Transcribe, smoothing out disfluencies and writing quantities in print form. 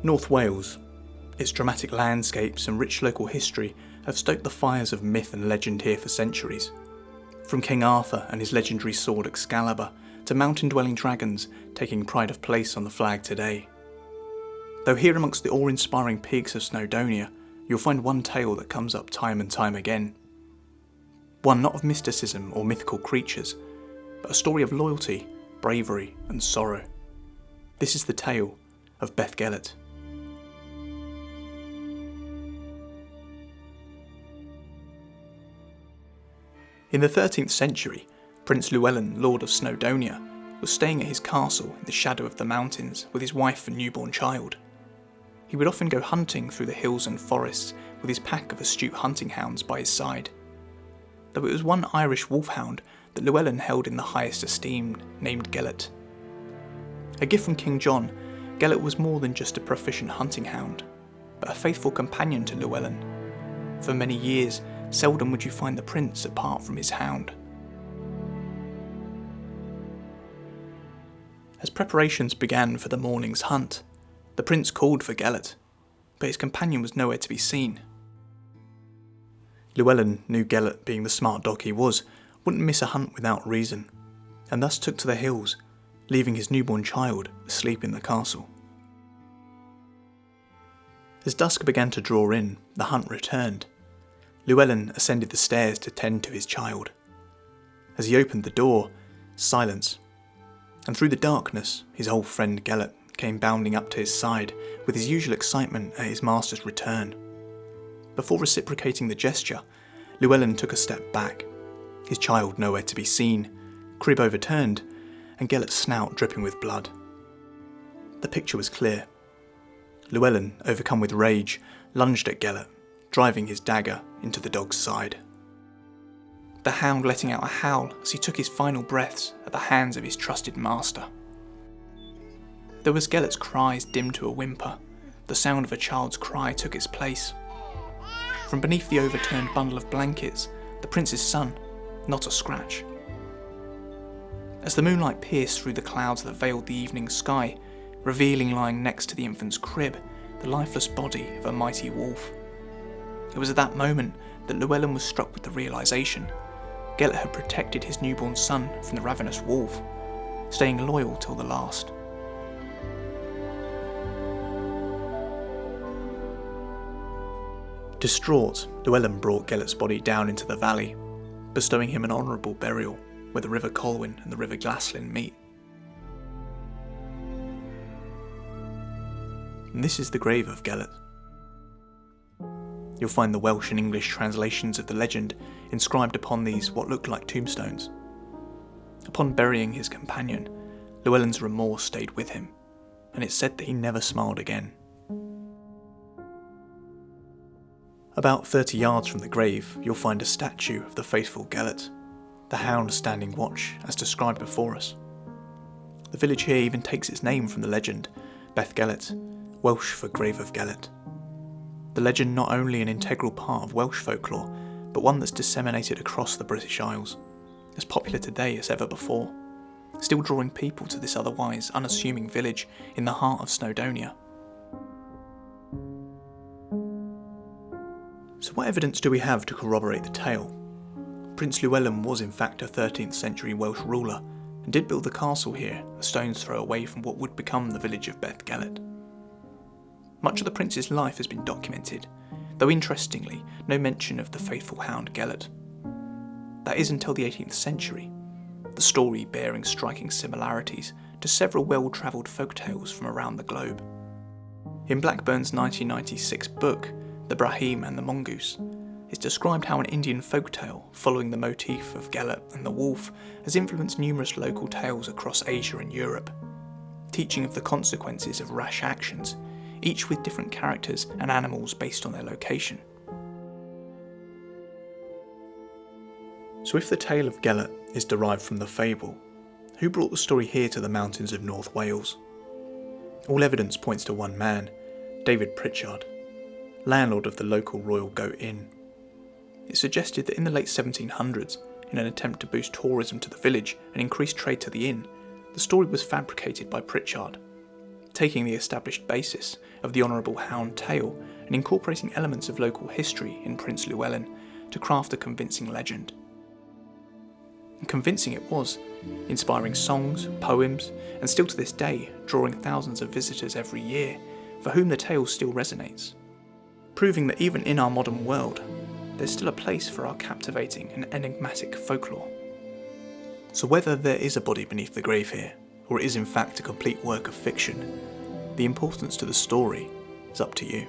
North Wales, its dramatic landscapes and rich local history have stoked the fires of myth and legend here for centuries. From King Arthur and his legendary sword Excalibur to mountain-dwelling dragons taking pride of place on the flag today. Though here amongst the awe-inspiring peaks of Snowdonia, you'll find one tale that comes up time and time again. One not of mysticism or mythical creatures, but a story of loyalty, bravery and sorrow. This is the tale of Beddgelert. In the 13th century, Prince Llywelyn, Lord of Snowdonia, was staying at his castle in the shadow of the mountains with his wife and newborn child. He would often go hunting through the hills and forests with his pack of astute hunting hounds by his side. Though it was one Irish wolfhound that Llywelyn held in the highest esteem, named Gelert. A gift from King John, Gelert was more than just a proficient hunting hound, but a faithful companion to Llywelyn. For many years, seldom would you find the prince apart from his hound. As preparations began for the morning's hunt, the prince called for Gelert, but his companion was nowhere to be seen. Llywelyn knew Gelert, being the smart dog he was, wouldn't miss a hunt without reason, and thus took to the hills, leaving his newborn child asleep in the castle. As dusk began to draw in, the hunt returned. Llywelyn ascended the stairs to tend to his child. As he opened the door, silence, and through the darkness, his old friend Gelert came bounding up to his side with his usual excitement at his master's return. Before reciprocating the gesture, Llywelyn took a step back, his child nowhere to be seen, crib overturned, and Gelert's snout dripping with blood. The picture was clear. Llywelyn, overcome with rage, lunged at Gelert, driving his dagger into the dog's side. The hound letting out a howl as he took his final breaths at the hands of his trusted master. There was Gelert's cries dimmed to a whimper. The sound of a child's cry took its place. From beneath the overturned bundle of blankets, the prince's son, not a scratch. As the moonlight pierced through the clouds that veiled the evening sky, revealing lying next to the infant's crib, the lifeless body of a mighty wolf. It was at that moment that Llywelyn was struck with the realisation Gelert had protected his newborn son from the ravenous wolf, staying loyal till the last. Distraught, Llywelyn brought Gelert's body down into the valley, bestowing him an honourable burial where the River Colwyn and the River Glaslyn meet. And this is the grave of Gelert. You'll find the Welsh and English translations of the legend inscribed upon these what looked like tombstones. Upon burying his companion, Llywelyn's remorse stayed with him, and it's said that he never smiled again. About 30 yards from the grave, you'll find a statue of the faithful Gelert, the hound standing watch as described before us. The village here even takes its name from the legend, Beddgelert, Welsh for Grave of Gelert. The legend not only an integral part of Welsh folklore, but one that's disseminated across the British Isles, as popular today as ever before, still drawing people to this otherwise unassuming village in the heart of Snowdonia. So what evidence do we have to corroborate the tale? Prince Llywelyn was in fact a 13th century Welsh ruler, and did build the castle here, a stone's throw away from what would become the village of Beddgelert. Much of the prince's life has been documented, though interestingly, no mention of the faithful hound Gelert. That is until the 18th century, the story bearing striking similarities to several well-travelled folktales from around the globe. In Blackburn's 1996 book, The Brahim and the Mongoose, it's described how an Indian folktale following the motif of Gelert and the wolf has influenced numerous local tales across Asia and Europe, teaching of the consequences of rash actions, each with different characters and animals based on their location. So if the tale of Gelert is derived from the fable, who brought the story here to the mountains of North Wales? All evidence points to one man, David Pritchard, landlord of the local Royal Goat Inn. It's suggested that in the late 1700s, in an attempt to boost tourism to the village and increase trade to the inn, the story was fabricated by Pritchard, taking the established basis of the Honourable Hound tale and incorporating elements of local history in Prince Llywelyn to craft a convincing legend. And convincing it was, inspiring songs, poems, and still to this day drawing thousands of visitors every year, for whom the tale still resonates, proving that even in our modern world, there's still a place for our captivating and enigmatic folklore. So whether there is a body beneath the grave here, or it is in fact a complete work of fiction, the importance to the story is up to you.